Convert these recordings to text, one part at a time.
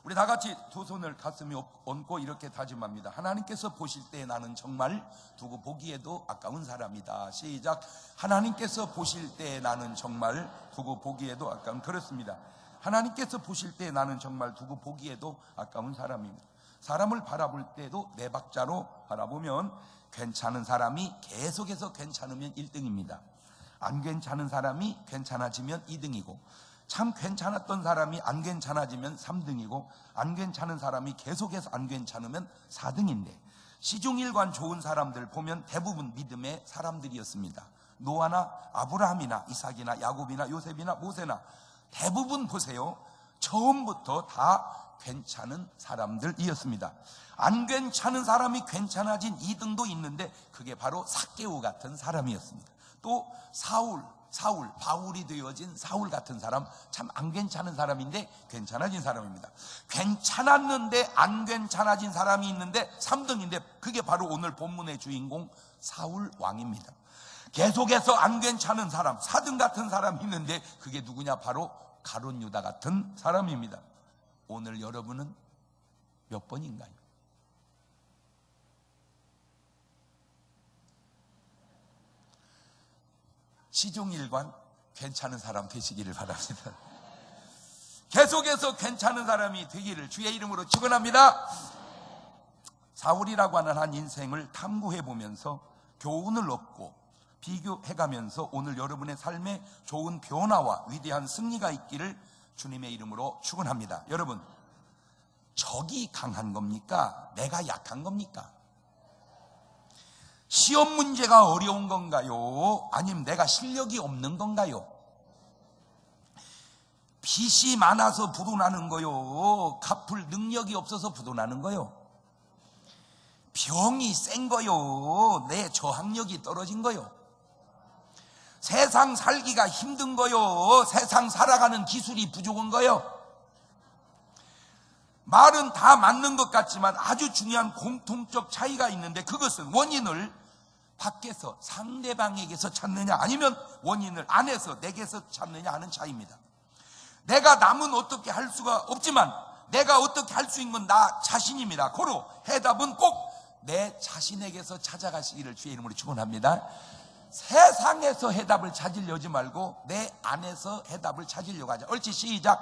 우리 다 같이 두 손을 가슴에 얹고 이렇게 다짐합니다. 하나님께서 보실 때 나는 정말 두고 보기에도 아까운 사람이다. 시작. 하나님께서 보실 때 나는 정말 두고 보기에도 아까운. 그렇습니다. 하나님께서 보실 때 나는 정말 두고 보기에도 아까운 사람입니다. 사람을 바라볼 때도 네 박자로 바라보면 괜찮은 사람이 계속해서 괜찮으면 1등입니다. 안 괜찮은 사람이 괜찮아지면 2등이고, 참 괜찮았던 사람이 안 괜찮아지면 3등이고, 안 괜찮은 사람이 계속해서 안 괜찮으면 4등인데, 시종일관 좋은 사람들 보면 대부분 믿음의 사람들이었습니다. 노아나 아브라함이나 이삭이나 야곱이나 요셉이나 모세나 대부분 보세요. 처음부터 다 괜찮은 사람들이었습니다. 안 괜찮은 사람이 괜찮아진 2등도 있는데 그게 바로 삭개오 같은 사람이었습니다. 또 바울이 되어진 사울 같은 사람, 참 안 괜찮은 사람인데 괜찮아진 사람입니다. 괜찮았는데 안 괜찮아진 사람이 있는데 3등인데 그게 바로 오늘 본문의 주인공 사울 왕입니다. 계속해서 안 괜찮은 사람, 4등 같은 사람이 있는데 그게 누구냐? 바로 가룟 유다 같은 사람입니다. 오늘 여러분은 몇 번인가요? 시종일관 괜찮은 사람 되시기를 바랍니다. 계속해서 괜찮은 사람이 되기를 주의 이름으로 축원합니다. 사울이라고 하는 한 인생을 탐구해보면서 교훈을 얻고 비교해가면서 오늘 여러분의 삶에 좋은 변화와 위대한 승리가 있기를 주님의 이름으로 축원합니다. 여러분, 적이 강한 겁니까? 내가 약한 겁니까? 시험 문제가 어려운 건가요? 아니면 내가 실력이 없는 건가요? 빚이 많아서 부도나는 거요? 갚을 능력이 없어서 부도나는 거요? 병이 센 거요? 내 저항력이 떨어진 거요? 세상 살기가 힘든 거요? 세상 살아가는 기술이 부족한 거요? 말은 다 맞는 것 같지만 아주 중요한 공통적 차이가 있는데, 그것은 원인을 밖에서 상대방에게서 찾느냐 아니면 원인을 안에서 내게서 찾느냐 하는 차이입니다. 내가 남은 어떻게 할 수가 없지만 내가 어떻게 할 수 있는 건 나 자신입니다. 고로 해답은 꼭 내 자신에게서 찾아가시기를 주의 이름으로 축원합니다. 세상에서 해답을 찾으려 하지 말고 내 안에서 해답을 찾으려고 하자. 옳지, 시작.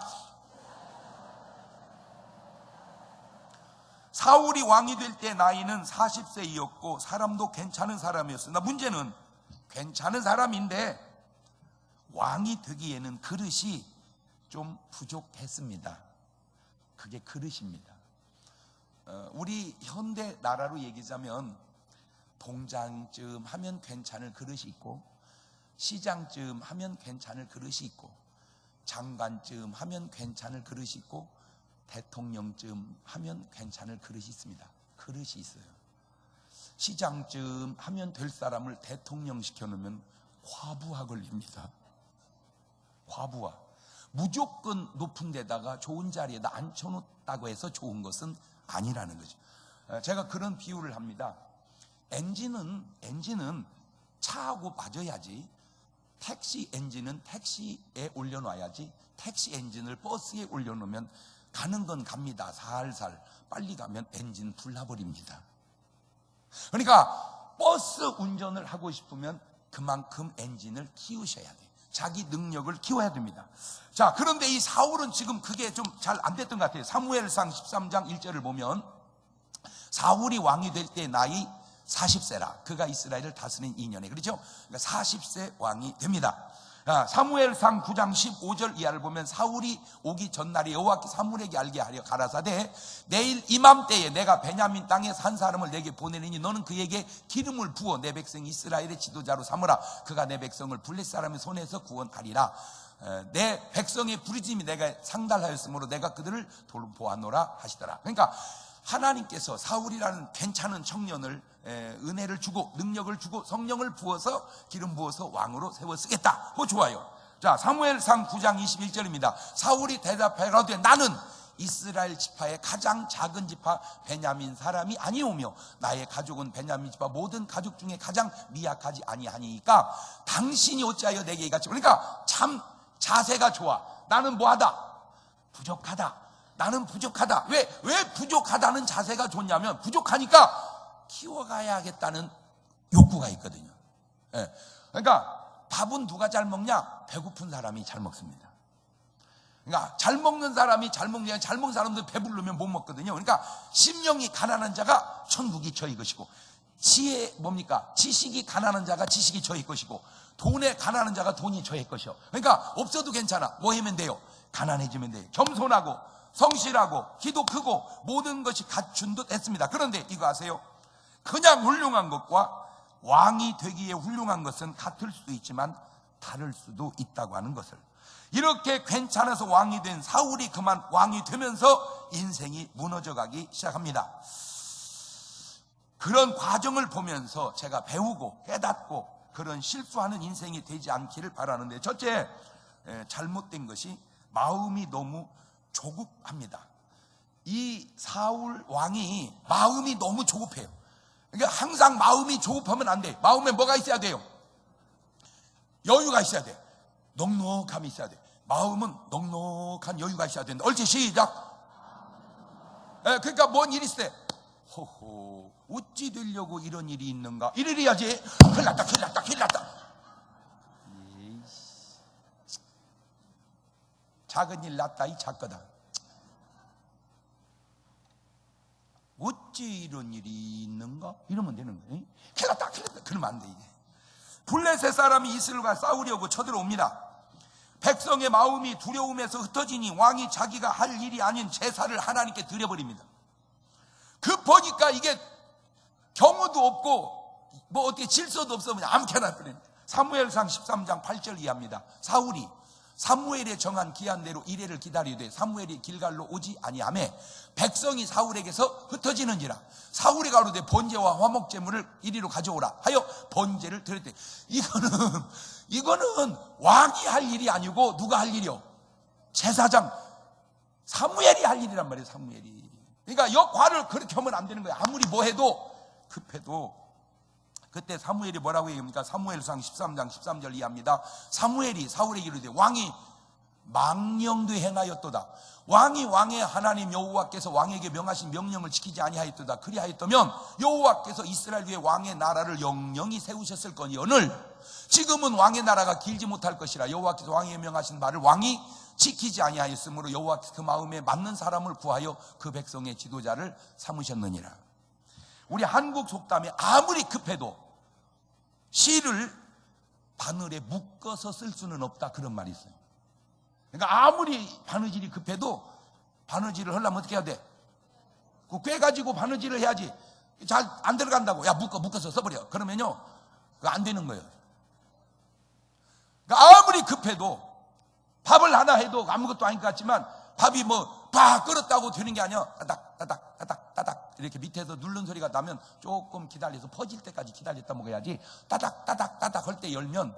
사울이 왕이 될 때 나이는 40세이었고 사람도 괜찮은 사람이었으나 문제는 괜찮은 사람인데 왕이 되기에는 그릇이 좀 부족했습니다. 그게 그릇입니다. 우리 현대 나라로 얘기하자면 동장쯤 하면 괜찮을 그릇이 있고, 시장쯤 하면 괜찮을 그릇이 있고, 장관쯤 하면 괜찮을 그릇이 있고, 대통령쯤 하면 괜찮을 그릇이 있습니다. 그릇이 있어요. 시장쯤 하면 될 사람을 대통령 시켜놓으면 과부하 걸립니다. 과부하. 무조건 높은 데다가 좋은 자리에다 앉혀놓았다고 해서 좋은 것은 아니라는 거죠. 제가 그런 비유를 합니다. 엔진은 차하고 맞아야지. 택시 엔진은 택시에 올려놔야지. 택시 엔진을 버스에 올려놓으면 가는 건 갑니다. 살살. 빨리 가면 엔진 불나버립니다. 그러니까 버스 운전을 하고 싶으면 그만큼 엔진을 키우셔야 돼요. 자기 능력을 키워야 됩니다. 자, 그런데 이 사울은 지금 그게 좀 잘 안 됐던 것 같아요. 사무엘상 13장 1절을 보면 사울이 왕이 될 때 나이 40세라. 그가 이스라엘을 다스린 2년에, 그렇죠? 그러니까 40세 왕이 됩니다. 사무엘상 9장 15절 이하를 보면 사울이 오기 전날에 여호와께 사무엘에게 알게 하려 가라사대 내일 이맘때에 내가 베냐민 땅에서 한 사람을 내게 보내리니 너는 그에게 기름을 부어 내 백성 이스라엘의 지도자로 삼으라. 그가 내 백성을 블레 사람의 손에서 구원하리라. 내 백성의 부르짖음이 내가 상달하였으므로 내가 그들을 돌보아노라 하시더라. 그러니까 하나님께서 사울이라는 괜찮은 청년을 은혜를 주고 능력을 주고 성령을 부어서 기름 부어서 왕으로 세워 쓰겠다. 그거 좋아요. 자, 사무엘상 9장 21절입니다. 사울이 대답하되 나는 이스라엘 지파의 가장 작은 지파 베냐민 사람이 아니오며 나의 가족은 베냐민 지파 모든 가족 중에 가장 미약하지 아니하니까 당신이 어찌하여 내게 이같이. 그러니까 참 자세가 좋아. 나는 뭐하다? 부족하다. 나는 부족하다. 왜 부족하다는 자세가 좋냐면 부족하니까 키워가야겠다는 욕구가 있거든요. 예. 그러니까 밥은 누가 잘 먹냐? 배고픈 사람이 잘 먹습니다. 그러니까 잘 먹는 사람이 잘 먹는 게 잘 먹는 사람들 배부르면 못 먹거든요. 그러니까 심령이 가난한 자가 천국이 저희 것이고, 지식이 가난한 자가 지식이 저희 것이고, 돈에 가난한 자가 돈이 저희 것이요. 그러니까 없어도 괜찮아. 뭐 하면 돼요? 가난해지면 돼요. 겸손하고 성실하고 기도 크고 모든 것이 갖춘 듯 했습니다. 그런데 이거 아세요? 그냥 훌륭한 것과 왕이 되기에 훌륭한 것은 같을 수도 있지만 다를 수도 있다고 하는 것을, 이렇게 괜찮아서 왕이 된 사울이 그만 왕이 되면서 인생이 무너져가기 시작합니다. 그런 과정을 보면서 제가 배우고 깨닫고 그런 실수하는 인생이 되지 않기를 바라는데, 첫째, 잘못된 것이 마음이 너무 조급합니다. 이 사울 왕이 마음이 너무 조급해요. 그러니까 항상 마음이 조급하면 안 돼. 마음에 뭐가 있어야 돼요? 여유가 있어야 돼. 넉넉함이 있어야 돼. 마음은 넉넉한 여유가 있어야 된다. 옳지, 시작. 그러니까 뭔 일이 있을 때, 호호, 어찌 되려고 이런 일이 있는가? 이래야지. 큰일 났다, 큰일 났다, 큰일 났다. 작은 일 났다, 이 작거다. 어찌 이런 일이 있는가? 이러면 되는 거예요. 큰일 났다, 큰일 났다. 그러면 안 돼, 이게. 블레셋 사람이 이스라엘과 싸우려고 쳐들어옵니다. 백성의 마음이 두려움에서 흩어지니 왕이 자기가 할 일이 아닌 제사를 하나님께 드려버립니다. 급하니까 이게 경호도 없고 뭐 어떻게 질서도 없어 그냥 아무렇게나 그래. 사무엘상 13장 8절 이하입니다. 사울이 사무엘의 정한 기한대로 이레를 기다리되 사무엘이 길갈로 오지 아니하매 백성이 사울에게서 흩어지는지라. 사울이 가로되 번제와 화목제물을 이리로 가져오라 하여 번제를 드렸대. 이거는 왕이 할 일이 아니고 누가 할 일이요? 제사장 사무엘이 할 일이란 말이에요. 사무엘이. 그러니까 역할을 그렇게 하면 안 되는 거예요. 아무리 뭐 해도 급해도. 그때 사무엘이 뭐라고 얘기합니까? 사무엘상 13장 13절 이하입니다. 사무엘이 사울에게 이르되 왕이 망령도 행하였도다. 왕이 왕의 하나님 여호와께서 왕에게 명하신 명령을 지키지 아니하였도다. 그리하였다면 여호와께서 이스라엘 위에 왕의 나라를 영영히 세우셨을 거니오늘 지금은 왕의 나라가 길지 못할 것이라. 여호와께서 왕에게 명하신 말을 왕이 지키지 아니하였으므로 여호와께서 그 마음에 맞는 사람을 구하여 그 백성의 지도자를 삼으셨느니라. 우리 한국 속담에 아무리 급해도 실을 바늘에 묶어서 쓸 수는 없다, 그런 말이 있어요. 그러니까 아무리 바느질이 급해도 바느질을 하려면 어떻게 해야 돼? 그 꿰가지고 바느질을 해야지. 잘 안 들어간다고. 야, 묶어서 써버려. 그러면요, 그거 안 되는 거예요. 그러니까 아무리 급해도 밥을 하나 해도 아무것도 아닌 것 같지만 밥이 팍 끓었다고 되는 게 아니야. 따닥 이렇게 밑에서 누른 소리가 나면 조금 기다려서 퍼질 때까지 기다렸다 먹어야지. 따닥 할 때 열면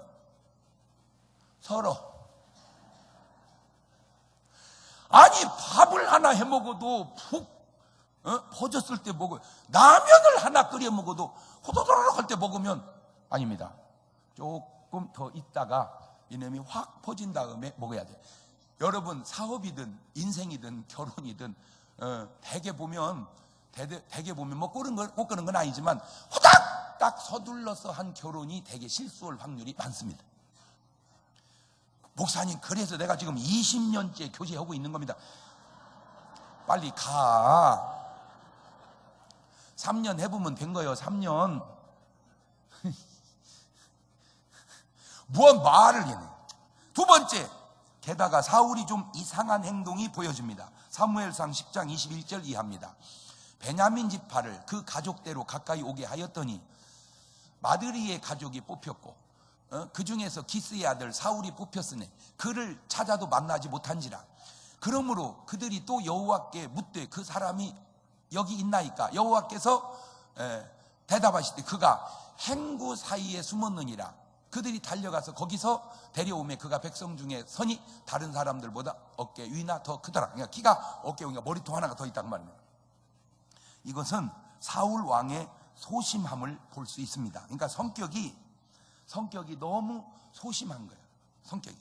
서러. 아니 밥을 하나 해 먹어도 푹 퍼졌을 때 먹어요. 라면을 하나 끓여 먹어도 호도도록 할 때 먹으면 아닙니다. 조금 더 있다가 이놈이 확 퍼진 다음에 먹어야 돼. 여러분 사업이든 인생이든 결혼이든 대개 보면 뭐 꼭 그런 건 아니지만 호닥딱 서둘러서 한 결혼이 대개 실수할 확률이 많습니다. 목사님, 그래서 내가 지금 20년째 교제하고 있는 겁니다. 빨리 가. 3년 해보면 된 거예요. 3년. 뭔 말을 해네. 두 번째, 게다가 사울이 좀 이상한 행동이 보여집니다. 사무엘상 10장 21절 이하입니다. 베냐민 지파를 그 가족대로 가까이 오게 하였더니 마드리의 가족이 뽑혔고 그 중에서 기스의 아들 사울이 뽑혔으니 그를 찾아도 만나지 못한지라. 그러므로 그들이 또 여호와께 묻되 그 사람이 여기 있나이까. 여호와께서 대답하시되 그가 행구 사이에 숨었느니라. 그들이 달려가서 거기서 데려오매 그가 백성 중에 선이 다른 사람들보다 어깨 위나 더 크더라. 그러니까 키가 어깨 위가 머리통 하나가 더 있단 말입니다. 이것은 사울 왕의 소심함을 볼 수 있습니다. 그러니까 성격이 너무 소심한 거예요. 성격이.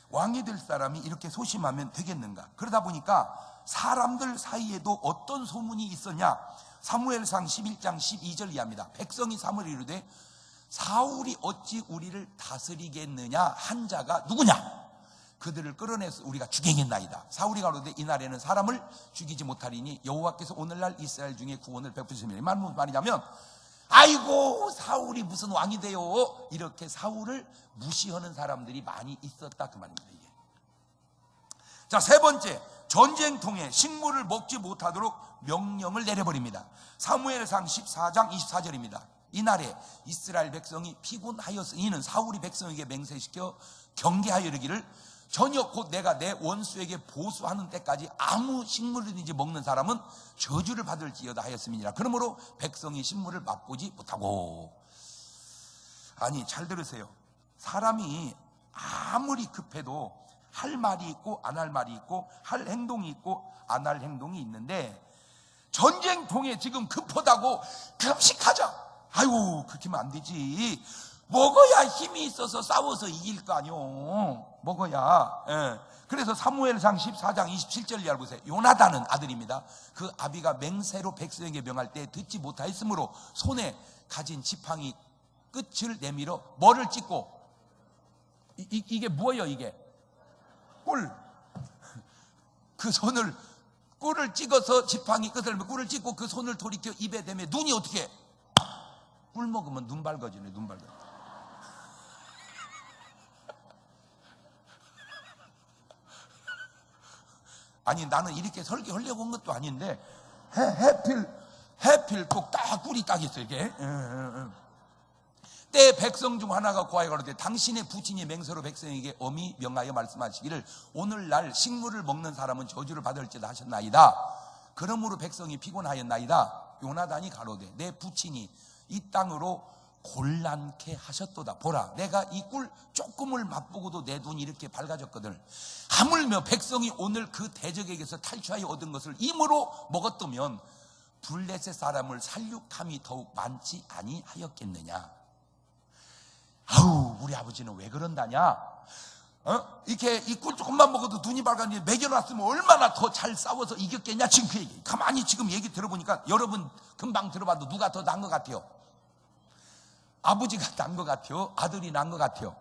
왕이 될 사람이 이렇게 소심하면 되겠는가. 그러다 보니까 사람들 사이에도 어떤 소문이 있었냐? 사무엘상 11장 12절 이하입니다. 백성이 사무엘에 이르되 사울이 어찌 우리를 다스리겠느냐 한 자가 누구냐? 그들을 끌어내서 우리가 죽이겠나이다. 사울이 가로되 이날에는 사람을 죽이지 못하리니 여호와께서 오늘날 이스라엘 중에 구원을 베푸시며, 무슨 말이냐면 아이고 사울이 무슨 왕이 돼요, 이렇게 사울을 무시하는 사람들이 많이 있었다 그 말입니다. 이게. 자, 세 번째, 전쟁통에 식물을 먹지 못하도록 명령을 내려버립니다. 사무엘상 14장 24절입니다. 이날에 이스라엘 백성이 피곤하였으니 이는 사울이 백성에게 맹세시켜 경계하여 이르기를 저녁 곧 내가 내 원수에게 보수하는 때까지 아무 식물이든지 먹는 사람은 저주를 받을지어다 하였음이니라. 그러므로 백성이 식물을 맛보지 못하고. 아니, 잘 들으세요. 사람이 아무리 급해도 할 말이 있고 안 할 말이 있고 할 행동이 있고 안 할 행동이 있는데, 전쟁통에 지금 급하다고 금식하자, 아이고 그렇게 하면 안 되지. 먹어야 힘이 있어서 싸워서 이길 거 아니오. 먹어야. 예. 그래서 사무엘상 14장 27절 이하를 보세요. 요나단은 아들입니다. 그 아비가 맹세로 백성에게 명할 때 듣지 못하였으므로 손에 가진 지팡이 끝을 내밀어 뭐를 찢고, 이게 뭐예요? 이게 꿀. 그 손을, 꿀을 찍어서 지팡이 끝을 꿀을 찍고 그 손을 돌이켜 입에 대며 눈이 어떻게 해? 꿀 먹으면 눈 밝아지네. 눈 밝아. 아니, 나는 이렇게 설교하려고 온 것도 아닌데 해필 꼭 딱 꿀이 딱 있어 이게. 때 백성 중 하나가 고하여 가로되 당신의 부친이 맹세로 백성에게 엄히 명하여 말씀하시기를 오늘날 식물을 먹는 사람은 저주를 받을지다 하셨나이다. 그러므로 백성이 피곤하였나이다. 요나단이 가로되 내 부친이 이 땅으로 곤란케 하셨도다. 보라, 내가 이 꿀 조금을 맛보고도 내 눈이 이렇게 밝아졌거든. 하물며 백성이 오늘 그 대적에게서 탈취하여 얻은 것을 임으로 먹었다면 블레셋 사람을 살육함이 더욱 많지 아니하였겠느냐. 아우, 우리 아버지는 왜 그런다냐? 이렇게 이 꿀 조금만 먹어도 눈이 밝았는데 먹여놨으면 얼마나 더 잘 싸워서 이겼겠냐. 지금 그 얘기. 가만히 지금 얘기 들어보니까 여러분 금방 들어봐도 누가 더 나은 것 같아요? 아버지가 난 것 같아요? 아들이 난 것 같아요?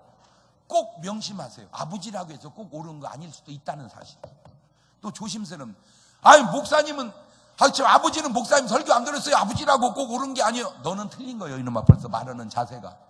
꼭 명심하세요. 아버지라고 해서 꼭 옳은 거 아닐 수도 있다는 사실. 또 조심스러운, 아니 목사님은, 아버지는 목사님 설교 안 들었어요. 아버지라고 꼭 옳은 게 아니에요. 너는 틀린 거예요. 이놈아, 벌써 말하는 자세가.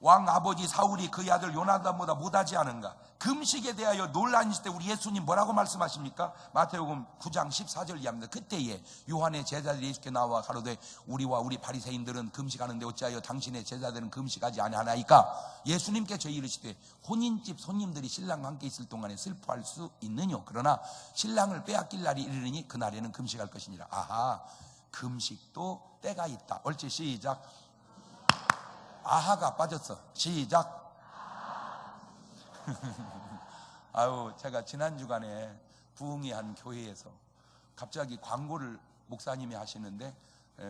왕 아버지 사울이 그의 아들 요나단보다 못하지 않은가? 금식에 대하여 논란이 있을 때 우리 예수님 뭐라고 말씀하십니까? 마태복음 9장 14절 이하입니다. 그때에 요한의 제자들이 예수께 나와 가로되 우리와 우리 바리새인들은 금식하는데 어찌하여 당신의 제자들은 금식하지 아니하나이까? 예수님께서 이르시되 혼인집 손님들이 신랑과 함께 있을 동안에 슬퍼할 수 있느뇨? 그러나 신랑을 빼앗길 날이 이르니 그날에는 금식할 것이니라. 아하, 금식도 때가 있다. 옳지, 시작. 아하가 빠졌어. 시작. 아유, 제가 지난 주간에 부흥이 한 교회에서 갑자기 광고를 목사님이 하시는데,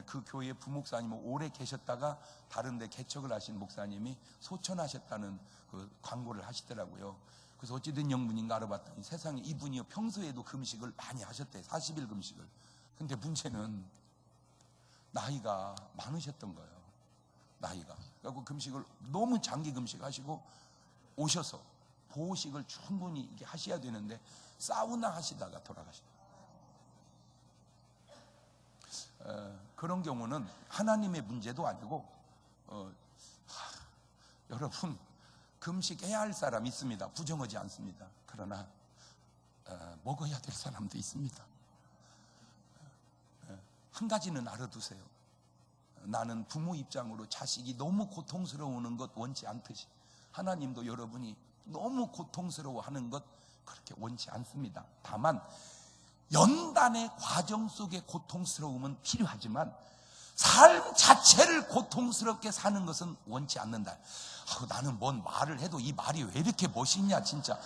그 교회 부목사님은 오래 계셨다가 다른데 개척을 하신 목사님이 소천하셨다는 그 광고를 하시더라고요. 그래서 어찌된 영분인가 알아봤더니 세상에 이분이 평소에도 금식을 많이 하셨대. 40일 금식을. 근데 문제는 나이가 많으셨던 거예요. 나이가. 그래서 금식을 너무 장기 금식하시고 오셔서 보호식을 충분히 이렇게 하셔야 되는데 사우나 하시다가 돌아가셨어요. 그런 경우는 하나님의 문제도 아니고, 여러분 금식해야 할 사람 있습니다. 부정하지 않습니다. 그러나 먹어야 될 사람도 있습니다. 한 가지는 알아두세요. 나는 부모 입장으로 자식이 너무 고통스러워하는 것 원치 않듯이 하나님도 여러분이 너무 고통스러워하는 것 그렇게 원치 않습니다. 다만 연단의 과정 속에 고통스러움은 필요하지만 삶 자체를 고통스럽게 사는 것은 원치 않는다. 나는 뭔 말을 해도 이 말이 왜 이렇게 멋있냐 진짜.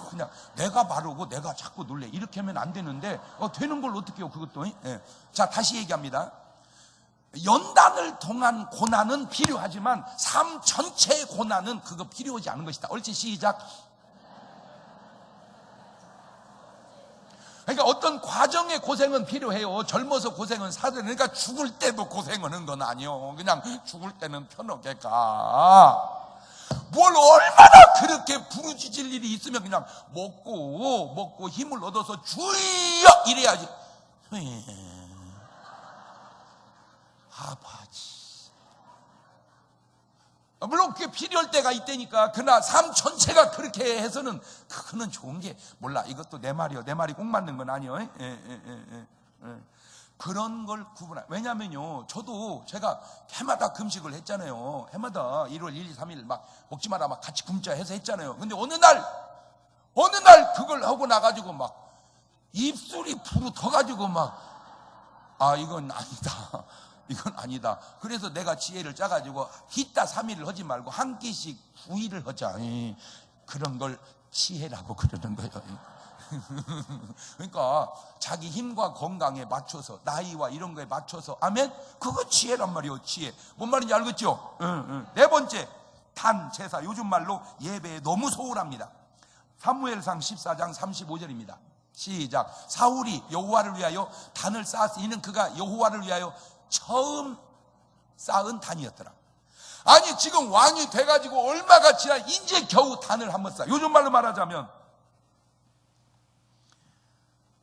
그냥 내가 바르고 내가 자꾸 놀래. 이렇게 하면 안 되는데 되는 걸 어떻게 해요 그것도. 자, 다시 얘기합니다. 연단을 통한 고난은 필요하지만 삶 전체의 고난은 그거 필요하지 않은 것이다. 옳지? 시작. 그러니까 어떤 과정의 고생은 필요해요. 젊어서 고생은 사도 되니까. 그러니까 죽을 때도 고생하는 건 아니요. 그냥 죽을 때는 편하게 가. 뭘 얼마나 그렇게 부르짖을 일이 있으면 그냥 먹고 힘을 얻어서 주여 이래야지. 아파지. 물론 그게 필요할 때가 있다니까. 그러나 삶 전체가 그렇게 해서는 그거는 좋은 게 몰라. 이것도 내 말이요. 내 말이 꼭 맞는 건 아니요. 그런 걸 구분해. 왜냐면요, 저도 제가 해마다 금식을 했잖아요. 해마다 1월 1, 2, 3일 막 먹지 마라 막 같이 굶자 해서 했잖아요. 근데 어느 날 그걸 하고 나가지고 막 입술이 부르터가지고 막 이건 아니다. 이건 아니다. 그래서 내가 지혜를 짜가지고 히따 3일을 하지 말고 한 끼씩 9일을 하자. 그런 걸 지혜라고 그러는 거예요. 그러니까 자기 힘과 건강에 맞춰서, 나이와 이런 거에 맞춰서, 아멘? 그거 지혜란 말이에요. 지혜. 뭔 말인지 알겠죠? 네 번째, 단 제사. 요즘 말로 예배에 너무 소홀합니다. 사무엘상 14장 35절입니다 시작. 사울이 여호와를 위하여 단을 쌓았으. 이는 그가 여호와를 위하여 처음 쌓은 단이었더라. 아니 지금 왕이 돼가지고 얼마가 지나 이제 겨우 단을 한번 쌓아. 요즘 말로 말하자면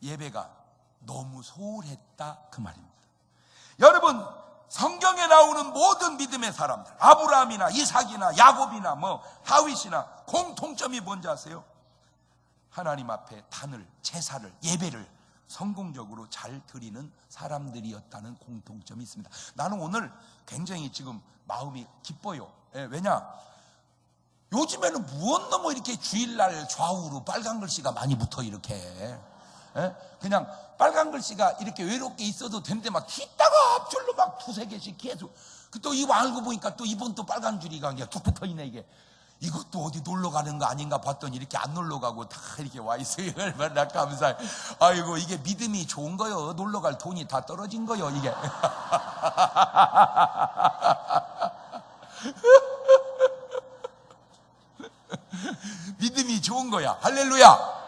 예배가 너무 소홀했다 그 말입니다. 여러분, 성경에 나오는 모든 믿음의 사람들, 아브라함이나 이삭이나 야곱이나 다윗이나 공통점이 뭔지 아세요? 하나님 앞에 단을, 제사를, 예배를 성공적으로 잘 드리는 사람들이었다는 공통점이 있습니다. 나는 오늘 굉장히 지금 마음이 기뻐요. 왜냐? 요즘에는 무엇 너무 이렇게 주일날 좌우로 빨간 글씨가 많이 붙어 이렇게. 그냥 빨간 글씨가 이렇게 외롭게 있어도 되는데 막 뒷다가 앞줄로 막 두세 개씩 계속. 또 이거 알고 보니까 또 이번 또 빨간 줄이가 그냥 툭 붙어 있네 이게. 이것도 어디 놀러 가는 거 아닌가 봤더니 이렇게 안 놀러 가고 다 이렇게 와 있어요. 얼마나 감사해. 아이고, 이게 믿음이 좋은 거요. 놀러 갈 돈이 다 떨어진 거요, 이게. 믿음이 좋은 거야. 할렐루야.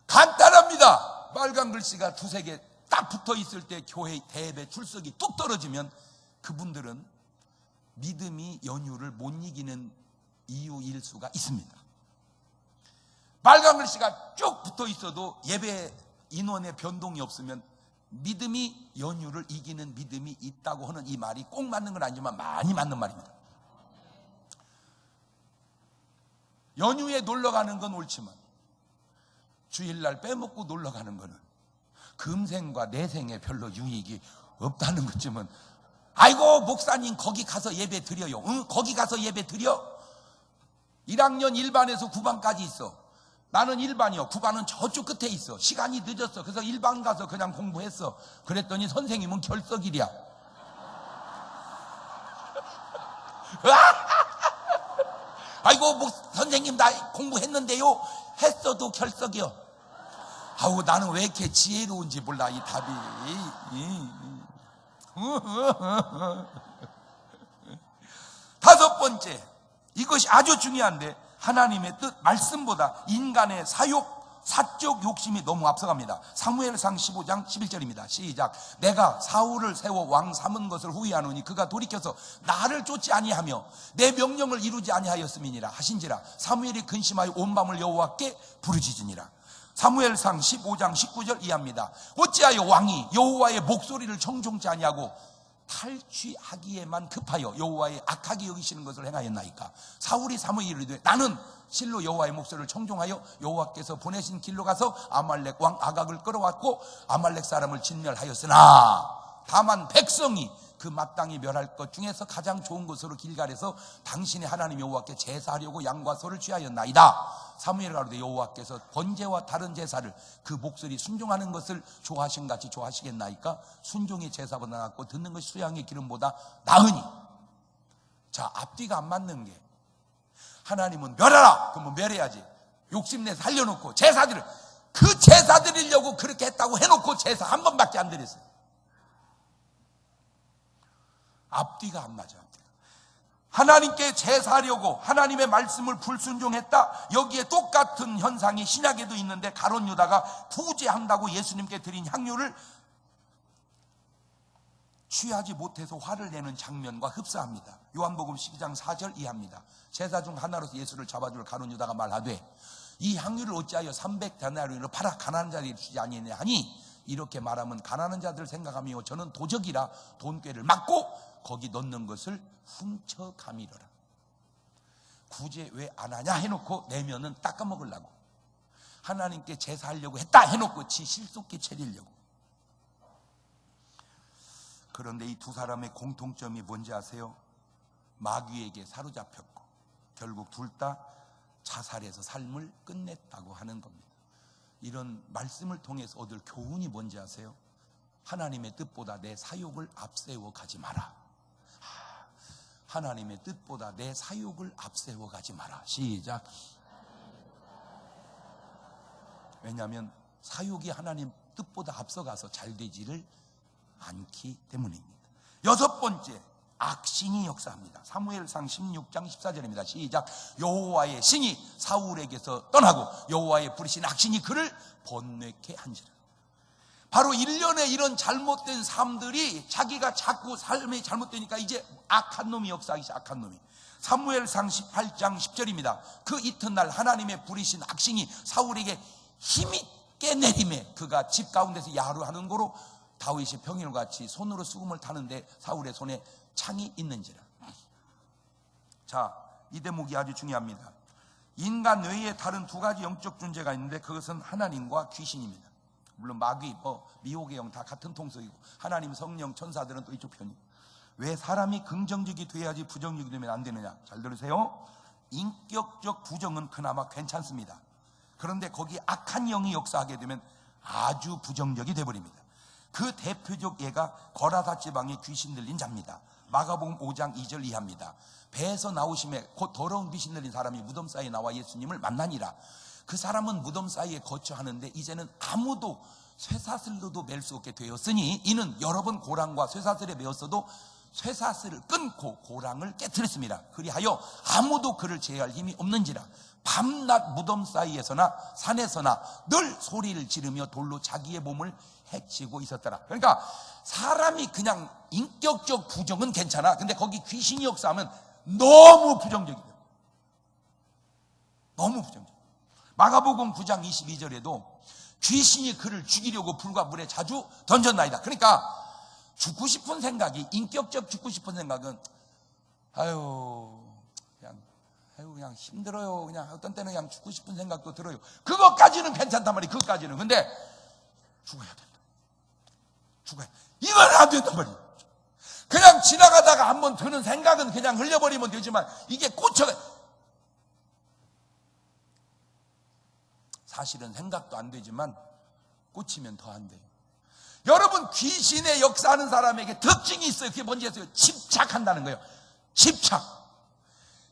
간단합니다. 빨간 글씨가 두세 개 딱 붙어 있을 때 교회 대예배 출석이 뚝 떨어지면 그분들은 믿음이 연유를 못 이기는 이유일 수가 있습니다. 빨간 글씨가 쭉 붙어 있어도 예배 인원의 변동이 없으면 믿음이 연유를 이기는 믿음이 있다고 하는 이 말이 꼭 맞는 건 아니지만 많이 맞는 말입니다. 연휴에 놀러 가는 건 옳지만 주일날 빼먹고 놀러 가는 거는 금생과 내생에 별로 유익이 없다는 것쯤은, 아이고 목사님 거기 가서 예배 드려요. 응, 거기 가서 예배 드려. 1학년 1반에서 9반까지 있어. 나는 1반이요. 9반은 저쪽 끝에 있어. 시간이 늦었어. 그래서 1반 가서 그냥 공부했어. 그랬더니 선생님은 결석일이야. 아이고 선생님 나 공부했는데요. 했어도 결석이요. 아우, 나는 왜 이렇게 지혜로운지 몰라 이 답이. 다섯 번째, 이것이 아주 중요한데 하나님의 뜻, 말씀보다 인간의 사적 욕심이 너무 앞서갑니다. 사무엘상 15장 11절입니다 시작. 내가 사울을 세워 왕 삼은 것을 후회하노니 그가 돌이켜서 나를 쫓지 아니하며 내 명령을 이루지 아니하였음이니라 하신지라. 사무엘이 근심하여 온 밤을 여호와께 부르짖으니라. 사무엘상 15장 19절 이하입니다. 어찌하여 왕이 여호와의 목소리를 청종치 아니하고 탈취하기에만 급하여 여호와의 악하게 여기시는 것을 행하였나이까. 사울이 사무엘에게 이르되 나는 실로 여호와의 목소리를 청종하여 여호와께서 보내신 길로 가서 아말렉 왕 아각을 끌어왔고 아말렉 사람을 진멸하였으나 다만 백성이 그 마땅히 멸할 것 중에서 가장 좋은 것으로 길갈에서 당신의 하나님 여호와께 제사하려고 양과 소를 취하였나이다. 사무엘이 가로되 여호와께서 번제와 다른 제사를 그 목소리 순종하는 것을 좋아하신 같이 좋아하시겠나이까. 순종이 제사보다 낫고 듣는 것이 수양의 기름보다 나으니. 자, 앞뒤가 안 맞는 게, 하나님은 멸하라 그러면 멸해야지. 욕심내서 살려놓고 제사들을 그 제사 드리려고 그렇게 했다고 해놓고 제사 한 번밖에 안 드렸어요. 앞뒤가 안 맞아. 하나님께 제사하려고 하나님의 말씀을 불순종했다. 여기에 똑같은 현상이 신약에도 있는데 가룟 유다가 구제한다고 예수님께 드린 향유를 취하지 못해서 화를 내는 장면과 흡사합니다. 요한복음 12장 4절 이하입니다. 제사 중 하나로서 예수를 잡아줄 가룟 유다가 말하되 이 향유를 어찌하여 300데나리온으로 팔아 가난한 자들에게 주지 아니하냐 하니, 이렇게 말하면 가난한 자들 생각하며 저는 도적이라 돈꾀를 막고 거기 넣는 것을 훔쳐가미러라. 구제 왜 안 하냐 해놓고 내면은 닦아먹으려고, 하나님께 제사하려고 했다 해놓고 지 실속히 차리려고. 그런데 이 두 사람의 공통점이 뭔지 아세요? 마귀에게 사로잡혔고 결국 둘 다 자살해서 삶을 끝냈다고 하는 겁니다. 이런 말씀을 통해서 얻을 교훈이 뭔지 아세요? 하나님의 뜻보다 내 사욕을 앞세워 가지 마라. 하나님의 뜻보다 내 사욕을 앞세워 가지 마라. 시작. 왜냐하면 사욕이 하나님 뜻보다 앞서가서 잘 되지를 않기 때문입니다. 여섯 번째, 악신이 역사합니다. 사무엘상 16장 14절입니다. 시작. 여호와의 신이 사울에게서 떠나고 여호와의 부르신 악신이 그를 번뇌케 한지라. 바로 일련의 이런 잘못된 삶들이 자기가 자꾸 삶이 잘못되니까 이제 악한 놈이 역사하기 시작한 놈이. 사무엘상 18장 10절입니다. 그 이튿날 하나님의 부르신 악신이 사울에게 힘있게 내림에 그가 집 가운데서 야루하는 고로 다윗이 평일같이 손으로 수금을 타는데 사울의 손에 창이 있는지라. 자, 이 대목이 아주 중요합니다. 인간 외에 다른 두 가지 영적 존재가 있는데 그것은 하나님과 귀신입니다. 물론 마귀, 미혹의 영 다 같은 통속이고 하나님, 성령, 천사들은 또 이쪽 편이고. 왜 사람이 긍정적이 돼야지 부정적이 되면 안 되느냐? 잘 들으세요. 인격적 부정은 그나마 괜찮습니다. 그런데 거기 악한 영이 역사하게 되면 아주 부정적이 돼버립니다. 그 대표적 예가 거라사 지방에 귀신 들린 자입니다. 마가복음 5장 2절 이하입니다. 배에서 나오심에 곧 더러운 귀신 들린 사람이 무덤 사이에 나와 예수님을 만나니라. 그 사람은 무덤 사이에 거처하는데 이제는 아무도 쇠사슬로도 맬 수 없게 되었으니 이는 여러 번 고랑과 쇠사슬에 매었어도 쇠사슬을 끊고 고랑을 깨뜨렸습니다. 그리하여 아무도 그를 제어할 힘이 없는지라. 밤낮 무덤 사이에서나 산에서나 늘 소리를 지르며 돌로 자기의 몸을 해치고 있었더라. 그러니까 사람이 그냥 인격적 부정은 괜찮아. 근데 거기 귀신이 역사하면 너무 부정적이에요. 너무 부정적. 마가복음 9장 22절에도 귀신이 그를 죽이려고 불과 물에 자주 던졌나이다. 그러니까 죽고 싶은 생각이, 인격적 죽고 싶은 생각은 그냥 힘들어요. 그냥 어떤 때는 그냥 죽고 싶은 생각도 들어요. 그것까지는 괜찮단 말이에요. 그것까지는. 근데 죽어야 된다. 죽어야. 이건 안 된단 말이에요. 그냥 지나가다가 한번 드는 생각은 그냥 흘려버리면 되지만 이게 꽂혀가. 사실은 생각도 안 되지만 꽂히면 더 안 돼요. 여러분, 귀신의 역사하는 사람에게 특징이 있어요. 그게 뭔지 아세요? 집착한다는 거예요. 집착.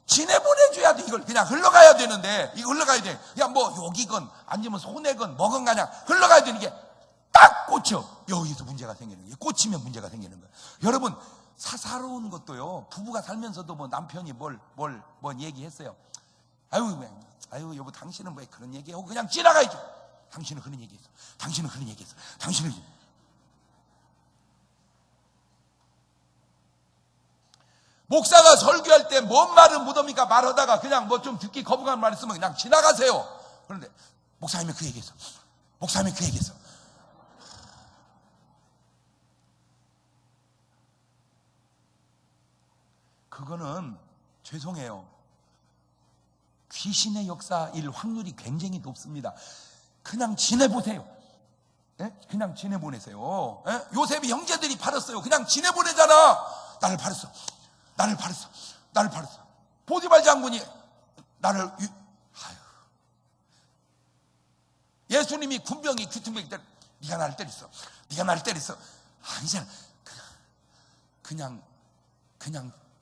지내보내줘야 돼. 이걸 그냥 흘러가야 되는데, 이거 흘러가야 돼. 그냥 뭐 욕이건 아니면 손해건 뭐건 그냥 흘러가야 되는 게 딱 꽂혀. 여기서 문제가 생기는 거예요. 꽂히면 문제가 생기는 거예요. 여러분, 사사로운 것도요, 부부가 살면서도 뭐 남편이 뭘 얘기했어요. 아유 여보, 당신은 왜 그런 얘기하고 그냥 지나가야죠. 당신은 그런 얘기했어. 당신은 그런 얘기했어. 당신은. 목사가 설교할 때 뭔 말은 묻습니까? 말하다가 그냥 뭐 좀 듣기 거부감 말 있으면 그냥 지나가세요. 그런데 목사님이 그 얘기했어. 목사님이 그 얘기했어. 그거는 죄송해요. 귀신의 역사일 확률이 굉장히 높습니다. 그냥 지내보세요. 네? 그냥 지내보내세요. 네? 요셉이 형제들이 팔았어요. 그냥 지내보내잖아. 나를 팔았어. 보디발 장군이 나를 예수님이 군병이 귀퉁병이 때려. 네가 나를 때렸어. 아니잖아. 그냥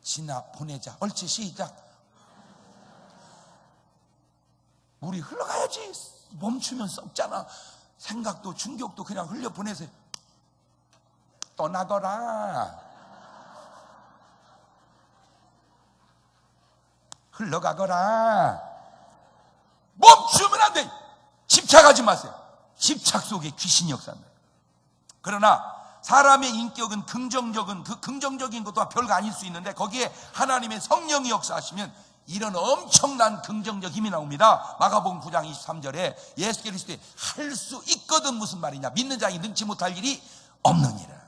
지나 보내자. 옳지. 시작. 물이 흘러가야지. 멈추면 썩잖아. 생각도 충격도 그냥 흘려보내세요. 떠나거라. 흘러가거라. 멈추면 안 돼. 집착하지 마세요. 집착 속에 귀신이 역사합니다. 그러나 사람의 인격은 긍정적인, 그 긍정적인 것도 별거 아닐 수 있는데 거기에 하나님의 성령이 역사하시면 이런 엄청난 긍정적 힘이 나옵니다. 마가복음 9장 23절에 예수 그리스도에 할 수 있거든. 무슨 말이냐? 믿는 자이 능치 못할 일이 없느니라.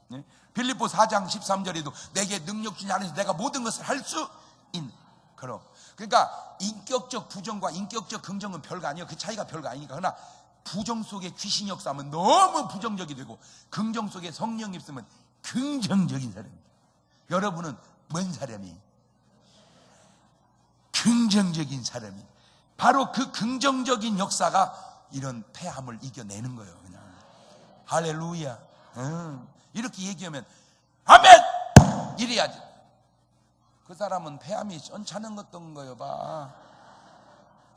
네? 빌립보 4장 13절에도 내게 능력 주니 안에서 내가 모든 것을 할 수 있는. 그러니까 인격적 부정과 인격적 긍정은 별거 아니에요. 그 차이가 별거 아니니까. 그러나 부정 속에 귀신이 역사하면 너무 부정적이 되고 긍정 속에 성령이 있으면 긍정적인 사람입니다. 여러분은 뭔 사람이? 긍정적인 사람이. 바로 그 긍정적인 역사가 이런 패함을 이겨내는 거예요. 그냥 할렐루야. 이렇게 얘기하면 아멘 이래야지. 그 사람은 패함이 시원찮은 것던 거요. 봐.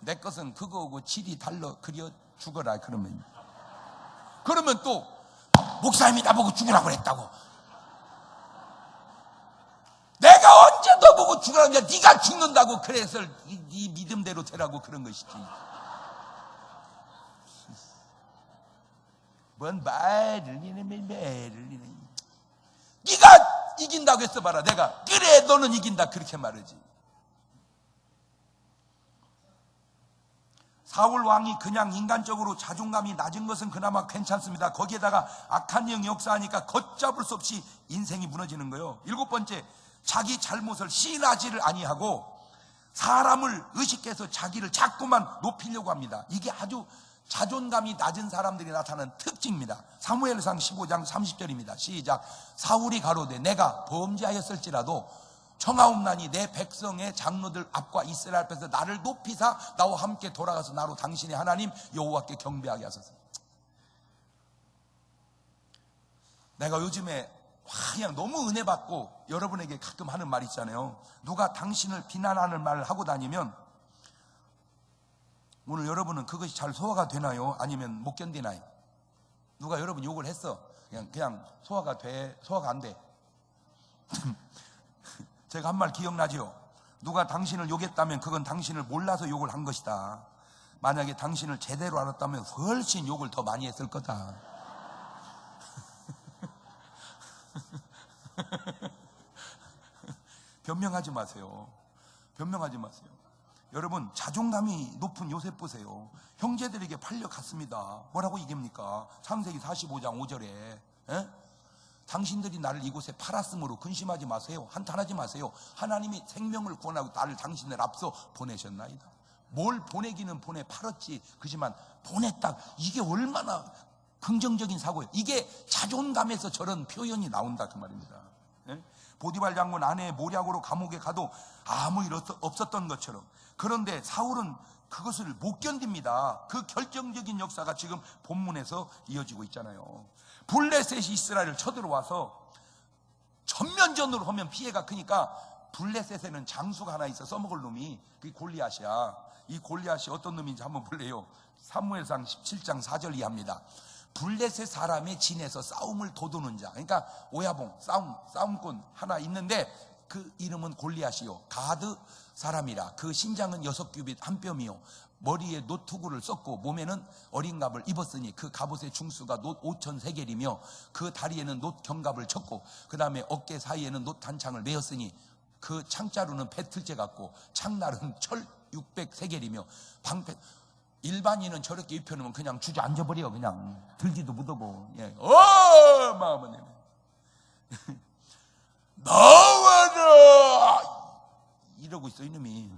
내 것은 그거고 질이 달러 그려 죽어라. 그러면 또 목사님이 나보고 죽으라고 그랬다고. 내가 언제 너 보고 죽으라고 했냐? 네가 죽는다고. 그래서 네 믿음대로 되라고 그런 것이지. 뭔 말을 이네. 네가 이긴다고 했어 봐라. 내가 그래 너는 이긴다 그렇게 말하지. 사울 왕이 그냥 인간적으로 자존감이 낮은 것은 그나마 괜찮습니다. 거기에다가 악한 영이 역사하니까 걷잡을 수 없이 인생이 무너지는 거예요. 7번째, 자기 잘못을 시인하지를 아니하고 사람을 의식해서 자기를 자꾸만 높이려고 합니다. 이게 아주 자존감이 낮은 사람들이 나타나는 특징입니다. 사무엘상 15장 30절입니다. 시작. 사울이 가로되 내가 범죄하였을지라도 청하옵나니 내 백성의 장로들 앞과 이스라엘 앞에서 나를 높이사 나와 함께 돌아가서 나로 당신의 하나님 여호와께 경배하게 하소서. 내가 요즘에 그냥 너무 은혜 받고 여러분에게 가끔 하는 말 있잖아요. 누가 당신을 비난하는 말을 하고 다니면 오늘 여러분은 그것이 잘 소화가 되나요? 아니면 못 견디나요? 누가 여러분 욕을 했어. 그냥 소화가 돼? 소화가 안 돼? 제가 한 말 기억나죠? 누가 당신을 욕했다면 그건 당신을 몰라서 욕을 한 것이다. 만약에 당신을 제대로 알았다면 훨씬 욕을 더 많이 했을 거다. 변명하지 마세요. 변명하지 마세요. 여러분 자존감이 높은 요셉 보세요. 형제들에게 팔려갔습니다. 뭐라고 얘기합니까? 창세기 45장 5절에 당신들이 나를 이곳에 팔았으므로 근심하지 마세요. 한탄하지 마세요. 하나님이 생명을 구원하고 나를 당신들 앞서 보내셨나이다. 뭘 보내기는 보내 팔았지. 그지만 보냈다. 이게 얼마나 긍정적인 사고예요. 이게 자존감에서 저런 표현이 나온다 그 말입니다. 보디발 장군 아내의 모략으로 감옥에 가도 아무 일 없었던 것처럼. 그런데 사울은 그것을 못 견딥니다. 그 결정적인 역사가 지금 본문에서 이어지고 있잖아요. 블레셋이 이스라엘을 쳐들어와서 전면전으로 하면 피해가 크니까 블레셋에는 장수가 하나 있어 써먹을 놈이 그게 골리앗이야. 이 골리앗이 어떤 놈인지 한번 볼래요? 사무엘상 17장 4절 이하입니다. 블레셋 사람의 진에서 싸움을 도두는 자, 그러니까 오야봉 싸움꾼 하나 있는데 그 이름은 골리앗이요. 가드 사람이라. 그 신장은 6규빗 한 뼘이요. 머리에 놋투구를 썼고 몸에는 어린 갑을 입었으니 그 갑옷의 중수가 놋 5천 세겔이며 그 다리에는 놋 견갑을 쳤고 그 다음에 어깨 사이에는 놋 단창을 메었으니 그 창자루는 배틀째 같고 창날은 철 600 세겔이며 방패. 일반인은 저렇게 입혀놓으면 그냥 주저앉아버려. 그냥 들지도 못하고. 마음은 나와라 이러고 있어 이놈이.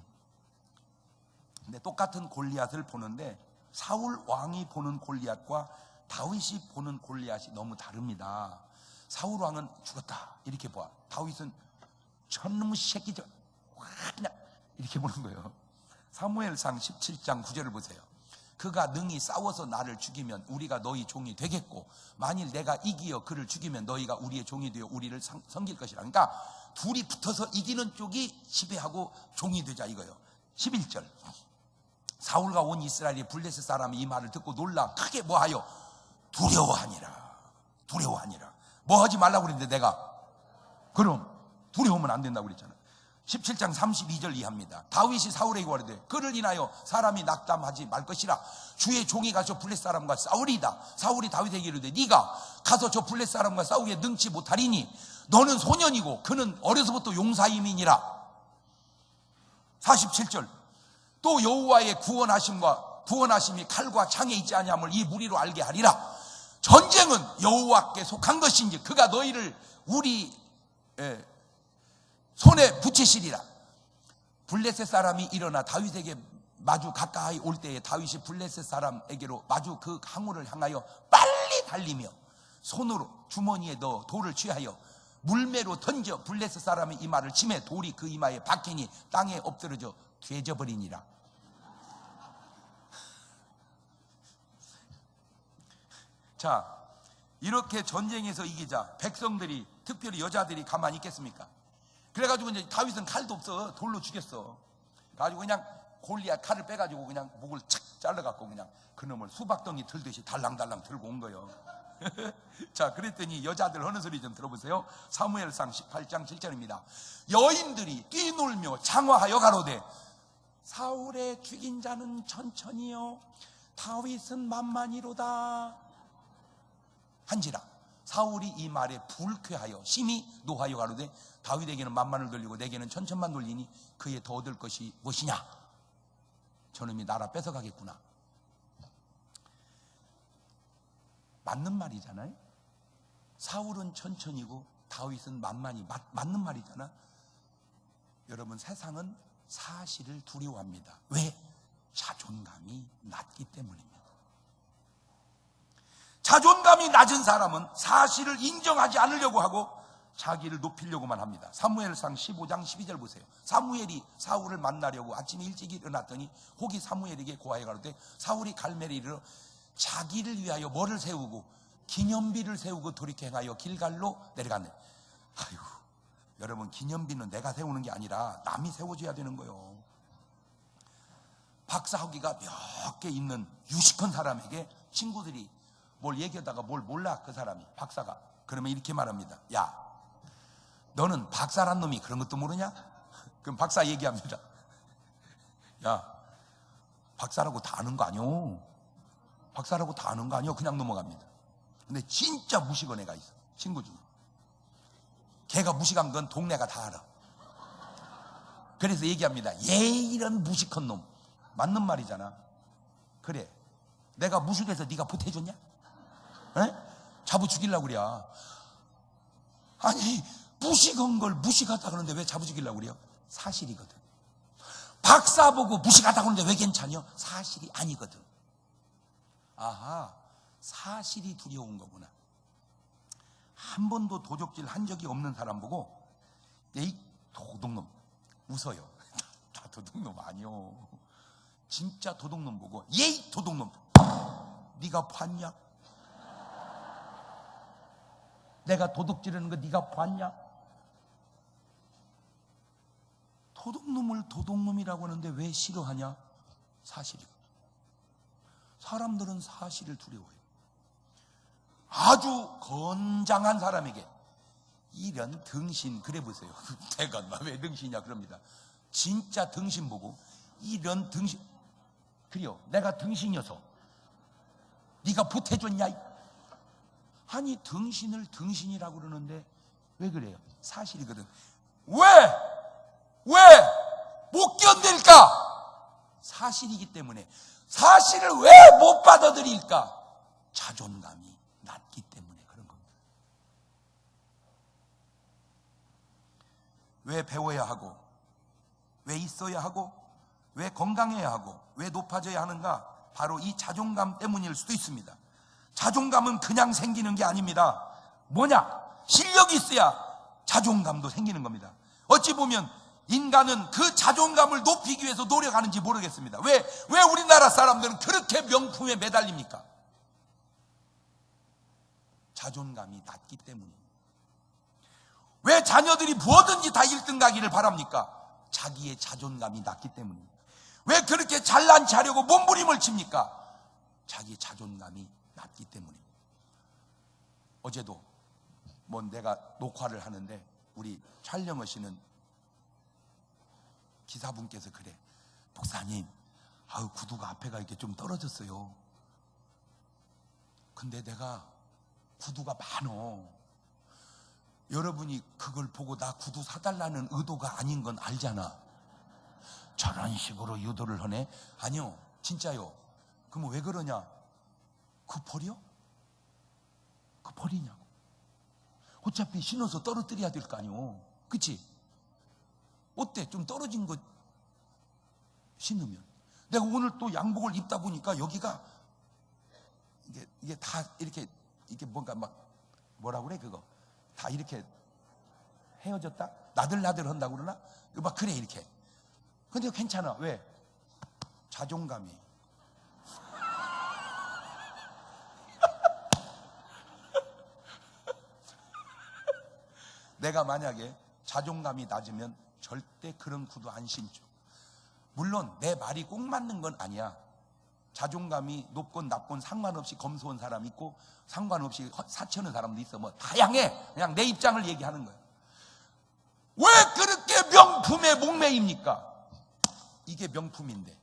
근데 똑같은 골리앗을 보는데 사울 왕이 보는 골리앗과 다윗이 보는 골리앗이 너무 다릅니다. 사울 왕은 죽었다 이렇게 봐. 다윗은 천놈의 새끼들 그냥 이렇게 보는 거예요. 사무엘상 17장 9절을 보세요. 그가 능히 싸워서 나를 죽이면 우리가 너희 종이 되겠고 만일 내가 이기어 그를 죽이면 너희가 우리의 종이 되어 우리를 섬길 것이라. 그러니까 둘이 붙어서 이기는 쪽이 지배하고 종이 되자 이거예요. 11절 사울과 온 이스라엘이 블레셋 사람이 이 말을 듣고 놀라 크게 뭐하여? 두려워하니라. 두려워하니라. 뭐 하지 말라고 그랬는데 내가? 그럼 두려우면 안 된다고 그랬잖아. 17장 32절 이하입니다. 다윗이 사울에게 말하되 그를 인하여 사람이 낙담하지 말 것이라. 주의 종이 가서 블레셋 사람과 싸우리이다. 사울이 다윗에게 이르되 네가 가서 저 블레셋 사람과 싸우기에 능치 못하리니 너는 소년이고 그는 어려서부터 용사임이니라. 47절 또 여호와의 구원하심이 칼과 창에 있지 아니함을 이 무리로 알게 하리라. 전쟁은 여호와께 속한 것인지 그가 너희를 우리 손에 붙이시리라. 블레셋 사람이 일어나 다윗에게 마주 가까이 올 때에 다윗이 블레셋 사람에게로 마주 그 항우를 향하여 빨리 달리며 손으로 주머니에 넣어 돌을 취하여 물매로 던져 블레셋 사람의 이마를 치매 돌이 그 이마에 박히니 땅에 엎드러져 되져버리니라. 자, 이렇게 전쟁에서 이기자 백성들이, 특별히 여자들이 가만히 있겠습니까? 그래가지고 이제 다윗은 칼도 없어 돌로 죽였어. 가지고 그냥 골리앗 칼을 빼가지고 그냥 목을 착 잘라갖고 그냥 그놈을 수박덩이 들듯이 달랑달랑 들고 온 거예요. 자, 그랬더니 여자들 하는 소리 좀 들어보세요. 사무엘상 18장 7절입니다. 여인들이 뛰놀며 장화하여 가로되 사울의 죽인 자는 천천히요 다윗은 만만히로다 한지라. 사울이 이 말에 불쾌하여 심히 노하여 가로되 다윗에게는 만만을 돌리고 내게는 천천만 돌리니 그에 더 얻을 것이 무엇이냐. 저놈이 나라 뺏어가겠구나. 맞는 말이잖아요. 사울은 천천히고 다윗은 만만히. 맞는 말이잖아. 여러분, 세상은 사실을 두려워합니다. 왜? 자존감이 낮기 때문입니다. 자존감이 낮은 사람은 사실을 인정하지 않으려고 하고 자기를 높이려고만 합니다. 사무엘상 15장 12절 보세요. 사무엘이 사울을 만나려고 아침에 일찍 일어났더니 혹이 사무엘에게 고하여 가로되 사울이 갈멜에 이르러 자기를 위하여 뭐를 세우고 기념비를 세우고 돌이켜 행하여 길갈로 내려갔네. 아이고, 여러분, 기념비는 내가 세우는 게 아니라 남이 세워줘야 되는 거예요. 박사학위가 몇 개 있는 유식한 사람에게 친구들이 뭘 얘기하다가 뭘 몰라, 그 사람이 박사가. 그러면 이렇게 말합니다. 야, 너는 박사란 놈이 그런 것도 모르냐? 그럼 박사 얘기합니다. 야, 박사라고 다 아는 거 아니오. 박사라고 다 아는 거 아니오. 그냥 넘어갑니다. 근데 진짜 무식한 애가 있어, 친구 중에. 걔가 무식한 건 동네가 다 알아. 그래서 얘기합니다. 얘 이런 무식한 놈. 맞는 말이잖아. 그래, 내가 무식해서 네가 보태줬냐? 에? 잡아 죽이려고 그래. 아니, 무식한 걸 무식하다 그러는데 왜 잡아 죽이려고 그래요? 사실이거든. 박사 보고 무식하다 그러는데 왜 괜찮냐? 사실이 아니거든. 아하, 사실이 두려운 거구나. 한 번도 도적질 한 적이 없는 사람 보고 에이, 도둑놈, 웃어요. 다 도둑놈 아니요. 진짜 도둑놈 보고 예이, 도둑놈, 네가 봤냐? 내가 도둑질하는 거 네가 봤냐? 도둑놈을 도둑놈이라고 하는데 왜 싫어하냐? 사실이거든. 사람들은 사실을 두려워해요. 아주 건장한 사람에게 이런 등신, 그래 보세요. 내가 왜 등신이냐 그럽니다. 진짜 등신 보고 이런 등신, 그래요, 내가 등신이어서 네가 보태줬냐? 아니, 등신을 등신이라고 그러는데 왜 그래요? 사실이거든. 왜 못 견딜까? 사실이기 때문에. 사실을 왜 못 받아들일까? 자존감이 낮기 때문에 그런 겁니다. 왜 배워야 하고, 왜 있어야 하고, 왜 건강해야 하고, 왜 높아져야 하는가? 바로 이 자존감 때문일 수도 있습니다. 자존감은 그냥 생기는 게 아닙니다. 뭐냐? 실력이 있어야 자존감도 생기는 겁니다. 어찌 보면 인간은 그 자존감을 높이기 위해서 노력하는지 모르겠습니다. 왜 우리나라 사람들은 그렇게 명품에 매달립니까? 자존감이 낮기 때문입니다. 왜 자녀들이 뭐든지 다 1등 가기를 바랍니까? 자기의 자존감이 낮기 때문입니다. 왜 그렇게 잘난 체하려고 몸부림을 칩니까? 자기 자존감이 낮기 때문입니다. 어제도 내가 녹화를 하는데 우리 촬영하시는 기사분께서 그래, 목사님, 구두가 앞에가 이렇게 좀 떨어졌어요. 근데 내가 구두가 많어. 여러분이 그걸 보고 나 구두 사달라는 의도가 아닌 건 알잖아. 저런 식으로 유도를 하네. 아니요, 진짜요. 그럼 왜 그러냐? 그 버려? 그 버리냐고. 어차피 신어서 떨어뜨려야 될 거 아니오. 그치? 어때? 좀 떨어진 거 신으면. 내가 오늘 또 양복을 입다 보니까 여기가 이게 다 이렇게 뭔가 뭐라 그래 그거 다 이렇게 헤어졌다? 나들나들 한다고 그러나? 막 그래 이렇게. 근데 괜찮아. 왜? 자존감이. 내가 만약에 자존감이 낮으면 절대 그런 구두 안 신죠. 물론 내 말이 꼭 맞는 건 아니야. 자존감이 높건 낮건 상관없이 검소한 사람 있고 상관없이 사치하는 사람도 있어. 다양해. 그냥 내 입장을 얘기하는 거야. 왜 그렇게 명품에 목매입니까? 이게 명품인데.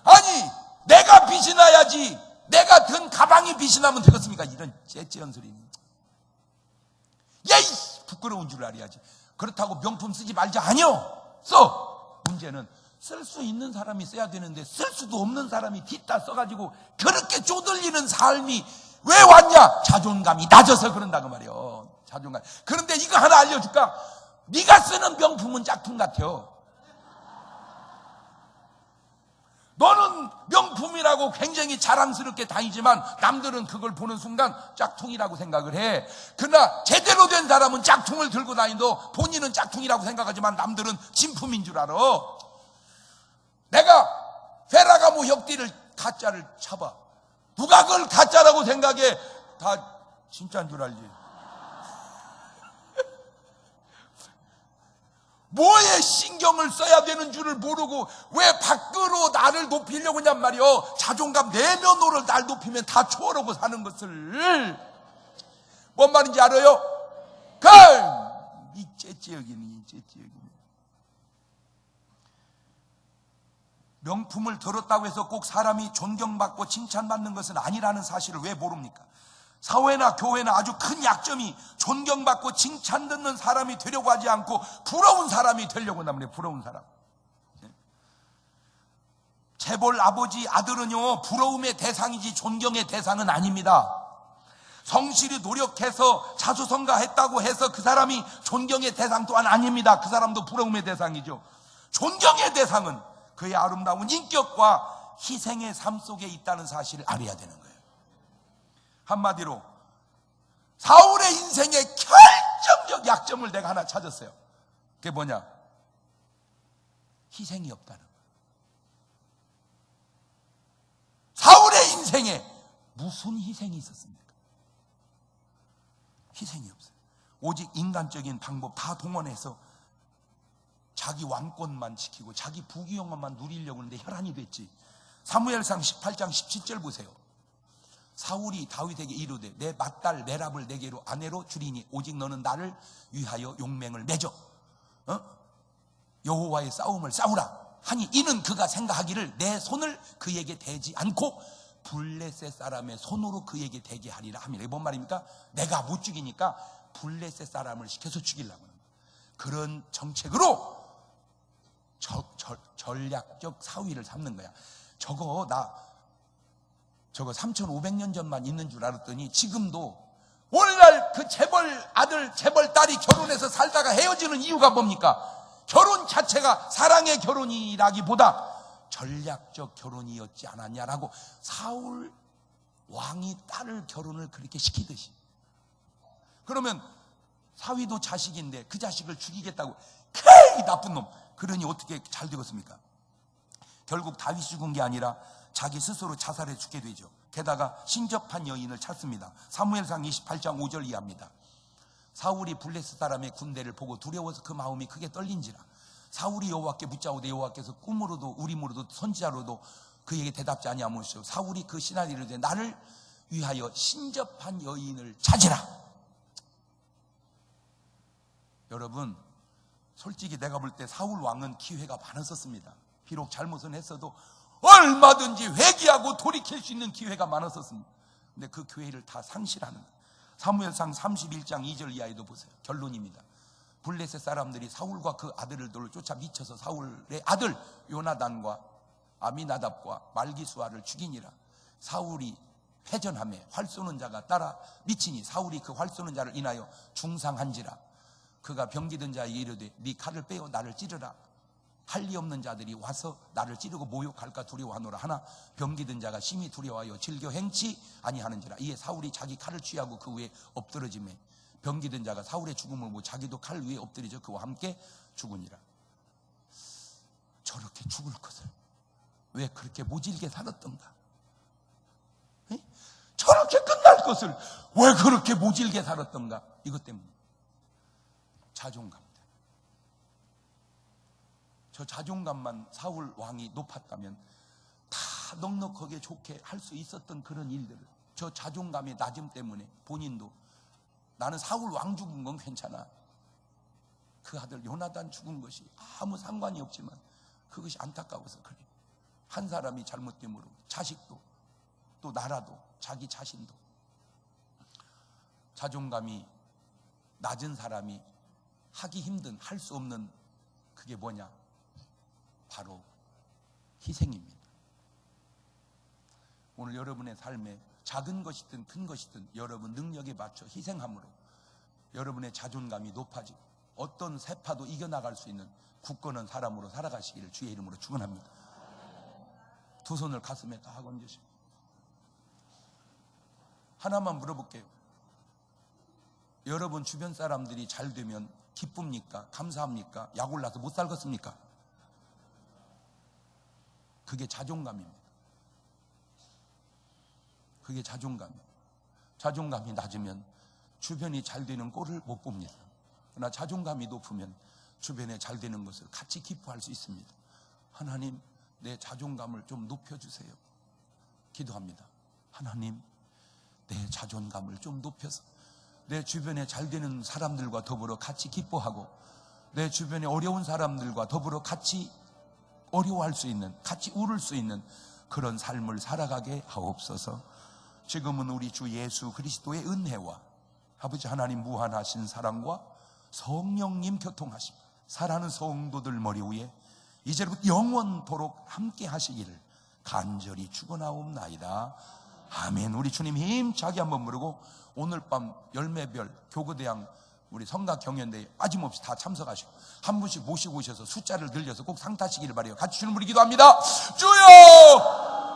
아니, 내가 빛이 나야지 내가 든 가방이 빛이 나면 되겠습니까? 이런 째째한 소리는. 예이, 부끄러운 줄 알아야지. 그렇다고 명품 쓰지 말자. 아니요, 써. 문제는 쓸 수 있는 사람이 써야 되는데 쓸 수도 없는 사람이 뒷다 써가지고 그렇게 쪼들리는 삶이 왜 왔냐? 자존감이 낮아서 그런다고 말이요. 자존감. 그런데 이거 하나 알려줄까? 네가 쓰는 명품은 짝퉁 같아요. 너는 명품이라고 굉장히 자랑스럽게 다니지만 남들은 그걸 보는 순간 짝퉁이라고 생각을 해. 그러나 제대로 된 사람은 짝퉁을 들고 다니도 본인은 짝퉁이라고 생각하지만 남들은 진품인 줄 알아. 내가 페라가모 혁띠를 가짜를 쳐봐. 누가 그걸 가짜라고 생각해? 다 진짜인 줄 알지. 뭐에 신경을 써야 되는 줄을 모르고 왜 밖으로 나를 높이려고 하냔 말이요. 자존감 내면으로 날 높이면 다 초월하고 사는 것을. 뭔 말인지 알아요? 이 째째여기니. 명품을 들었다고 해서 꼭 사람이 존경받고 칭찬받는 것은 아니라는 사실을 왜 모릅니까? 사회나 교회나 아주 큰 약점이 존경받고 칭찬듣는 사람이 되려고 하지 않고 부러운 사람이 되려고 한단 부러운 사람. 재벌 아버지 아들은요, 부러움의 대상이지 존경의 대상은 아닙니다. 성실히 노력해서 자수성가했다고 해서 그 사람이 존경의 대상 또한 아닙니다. 그 사람도 부러움의 대상이죠. 존경의 대상은 그의 아름다운 인격과 희생의 삶 속에 있다는 사실을 알아야 되는 거예요. 한마디로 사울의 인생의 결정적 약점을 내가 하나 찾았어요. 그게 뭐냐? 희생이 없다는 거예요. 사울의 인생에 무슨 희생이 있었습니까? 희생이 없어요. 오직 인간적인 방법 다 동원해서 자기 왕권만 지키고 자기 부귀영화만 누리려고 하는데 혈안이 됐지. 사무엘상 18장 17절 보세요. 사울이 다윗에게 이르되 내 맏딸 메랍을 내게로 아내로 주리니 오직 너는 나를 위하여 용맹을 맺어 여호와의 싸움을 싸우라 하니 이는 그가 생각하기를 내 손을 그에게 대지 않고 블레셋 사람의 손으로 그에게 대게 하리라 하며. 이게 뭔 말입니까? 내가 못 죽이니까 블레셋 사람을 시켜서 죽이려고 하는 거예요. 그런 정책으로 전략적 사위를 삼는 거야. 저거 3,500년 전만 있는 줄 알았더니 지금도 오늘날 그 재벌 아들 재벌 딸이 결혼해서 살다가 헤어지는 이유가 뭡니까? 결혼 자체가 사랑의 결혼이라기보다 전략적 결혼이었지 않았냐라고. 사울 왕이 딸을 결혼을 그렇게 시키듯이. 그러면 사위도 자식인데 그 자식을 죽이겠다고, 이 나쁜 놈. 그러니 어떻게 잘 되겠습니까? 결국 다윗이 죽은 게 아니라 자기 스스로 자살해 죽게 되죠. 게다가 신접한 여인을 찾습니다. 사무엘상 28장 5절 이하입니다. 사울이 블레셋 사람의 군대를 보고 두려워서 그 마음이 크게 떨린지라 사울이 여호와께 묻자오되 여호와께서 꿈으로도 우림으로도 선지자로도 그에게 대답지 아니하시오. 사울이 그 신하를 이르되 나를 위하여 신접한 여인을 찾으라. 여러분, 솔직히 내가 볼 때 사울 왕은 기회가 많았었습니다. 비록 잘못은 했어도 얼마든지 회개하고 돌이킬 수 있는 기회가 많았었습니다. 근데 그 기회를 다 상실하는 거예요. 사무엘상 31장 2절 이하에도 보세요. 결론입니다. 블레셋 사람들이 사울과 그 아들들을 쫓아 미쳐서 사울의 아들 요나단과 아미나답과 말기수아를 죽이니라. 사울이 회전하며 활 쏘는 자가 따라 미치니 사울이 그 활 쏘는 자를 인하여 중상한지라. 그가 병기든 자에게 이르되 네 칼을 빼어 나를 찌르라. 할 리 없는 자들이 와서 나를 찌르고 모욕할까 두려워하노라. 하나 병기든 자가 심히 두려워하여 즐겨 행치 아니하는지라. 이에 사울이 자기 칼을 취하고 그 위에 엎드러지매 병기든 자가 사울의 죽음을 보고 자기도 칼 위에 엎드리져 그와 함께 죽으니라. 저렇게 죽을 것을 왜 그렇게 모질게 살았던가? 에? 저렇게 끝날 것을 왜 그렇게 모질게 살았던가? 이것 때문에 자존감. 저 자존감만 사울 왕이 높았다면 다 넉넉하게 좋게 할 수 있었던 그런 일들을, 저 자존감의 낮음 때문에 본인도 나는 사울 왕 죽은 건 괜찮아, 그 아들 요나단 죽은 것이 아무 상관이 없지만 그것이 안타까워서 그래. 한 사람이 잘못됨으로 자식도 또 나라도 자기 자신도. 자존감이 낮은 사람이 하기 힘든, 할 수 없는 그게 뭐냐? 바로 희생입니다. 오늘 여러분의 삶에 작은 것이든 큰 것이든 여러분 능력에 맞춰 희생함으로 여러분의 자존감이 높아지고 어떤 세파도 이겨나갈 수 있는 굳건한 사람으로 살아가시기를 주의 이름으로 축원합니다. 두 손을 가슴에 다 얹으시고 하나만 물어볼게요. 여러분 주변 사람들이 잘 되면 기쁩니까? 감사합니까? 약 올라서 못 살겠습니까? 그게 자존감입니다. 그게 자존감이에요. 자존감이 낮으면 주변이 잘 되는 꼴을 못 봅니다. 그러나 자존감이 높으면 주변에 잘 되는 것을 같이 기뻐할 수 있습니다. 하나님, 내 자존감을 좀 높여주세요. 기도합니다. 하나님, 내 자존감을 좀 높여서 내 주변에 잘 되는 사람들과 더불어 같이 기뻐하고 내 주변에 어려운 사람들과 더불어 같이 어려워할 수 있는, 같이 울을 수 있는 그런 삶을 살아가게 하옵소서. 지금은 우리 주 예수 그리스도의 은혜와 아버지 하나님 무한하신 사랑과 성령님 교통하심, 사랑하는 성도들 머리 위에 이제부터 영원토록 함께 하시기를 간절히 축원하옵나이다. 아멘. 우리 주님 힘차게 한번 부르고 오늘 밤 열매별 교구대항 우리 성각 경연대회 빠짐없이 다 참석하시고 한 분씩 모시고 오셔서 숫자를 늘려서 꼭 상 타시기를 바라요. 같이 주는 우리 기도합니다. 주여